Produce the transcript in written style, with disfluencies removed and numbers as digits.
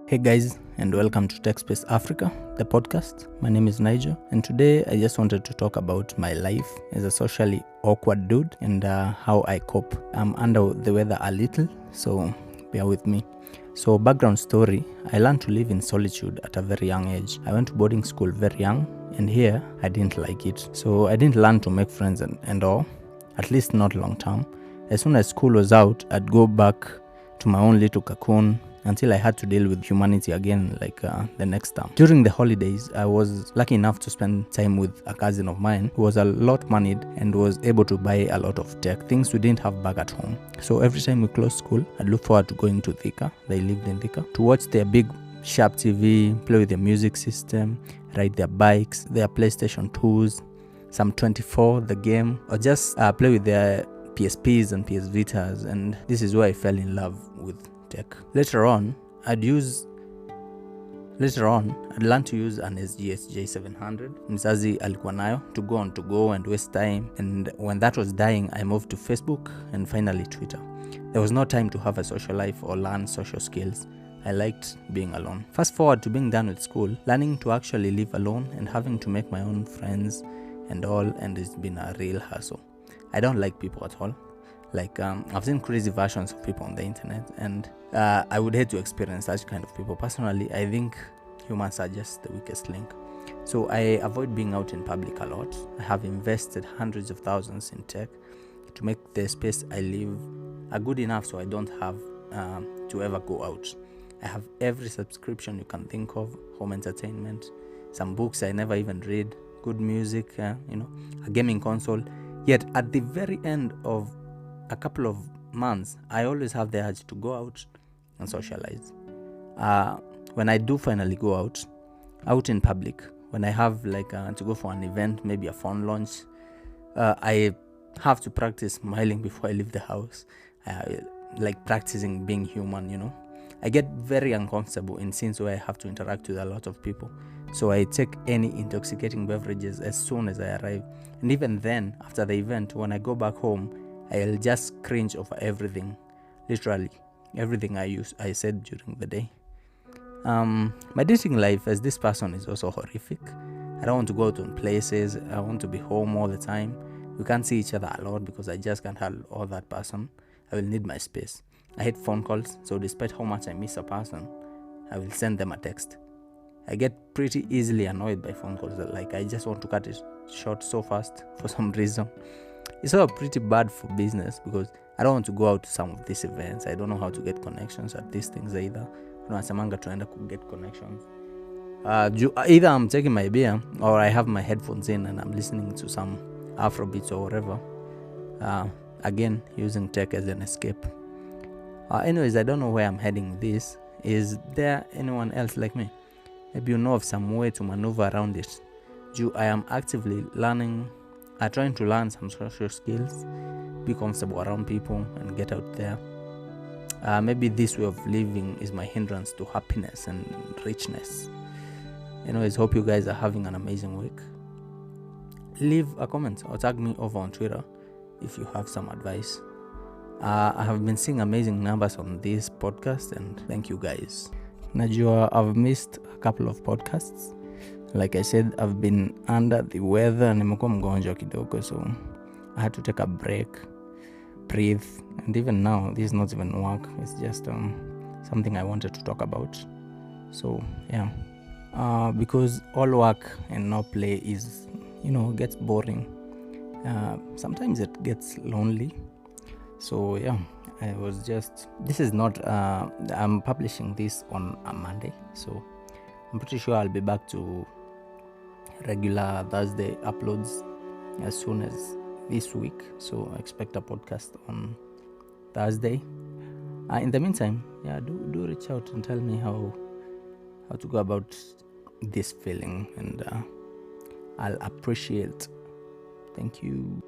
Hey guys, and welcome to TechSpace Africa, the podcast. My name is Nigel, and today I just wanted to talk about my life as a socially awkward dude and how I cope. I'm under the weather a little, so bear with me. So, background story, I learned to live in solitude at a very young age. I went to boarding school very young, and here I didn't like it. So, I didn't learn to make friends and all, at least not long term. As soon as school was out, I'd go back to my own little cocoon until I had to deal with humanity again the next term. During the holidays, I was lucky enough to spend time with a cousin of mine who was a lot moneyed and was able to buy a lot of tech, things we didn't have back at home. So every time we closed school, I'd look forward to going to Thika, they lived in Thika, to watch their big sharp TV, play with their music system, ride their bikes, their PlayStation 2s, some 24, the game, or just play with their PSPs and PS Vitas, and this is where I fell in love with tech. Later on, I'd learn to use an SGS J700. Mzazi alikuwa nayo to go and waste time, and when that was dying, I moved to Facebook and finally Twitter. There was no time to have a social life or learn social skills. I liked being alone. Fast forward to being done with school, learning to actually live alone and having to make my own friends and all, and it's been a real hassle. I don't like people at all. I've seen crazy versions of people on the internet, and I would hate to experience such kind of people. Personally, I think humans are just the weakest link. So I avoid being out in public a lot. I have invested hundreds of thousands in tech to make the space I live good enough so I don't have to ever go out. I have every subscription you can think of, home entertainment, some books I never even read, good music, a gaming console. Yet at the very end of a couple of months, I always have the urge to go out and socialize. When I do finally go out in public, when I have to go for an event, maybe a phone launch, I have to practice smiling before I leave the house, practicing being human. I get very uncomfortable in scenes where I have to interact with a lot of people. So I take any intoxicating beverages as soon as I arrive. And even then, after the event, when I go back home, I'll just cringe over everything. Literally, everything I said during the day. My dating life as this person is also horrific. I don't want to go to places. I want to be home all the time. We can't see each other a lot because I just can't handle all that person. I will need my space. I hate phone calls, so despite how much I miss a person, I will send them a text. I get pretty easily annoyed by phone calls. I just want to cut it short so fast for some reason. It's all pretty bad for business because I don't want to go out to some of these events. I don't know how to get connections at these things either. Unasemanga tunaenda to get connections. Either I'm taking my beer or I have my headphones in and I'm listening to some Afrobeats or whatever. Again, using tech as an escape. Anyways, I don't know where I'm heading with this. Is there anyone else like me? Maybe you know of some way to maneuver around it. I am actively trying to learn some social skills, be comfortable around people and get out there. Maybe this way of living is my hindrance to happiness and richness. Anyways, hope you guys are having an amazing week. Leave a comment or tag me over on Twitter if you have some advice. I have been seeing amazing numbers on this podcast and thank you guys. Najua, I've missed a couple of podcasts. Like I said, I've been under the weather, nimekuwa mgonjwa kidogo, so I had to take a break, breathe, and even now, this is not even work, it's just something I wanted to talk about. So, yeah, because all work and no play is, gets boring. Sometimes it gets lonely. So, yeah, this is not, I'm publishing this on a Monday, so I'm pretty sure I'll be back to regular Thursday uploads as soon as this week. So I expect a podcast on Thursday. In the meantime, do reach out and tell me how to go about this feeling, and I'll appreciate. Thank you.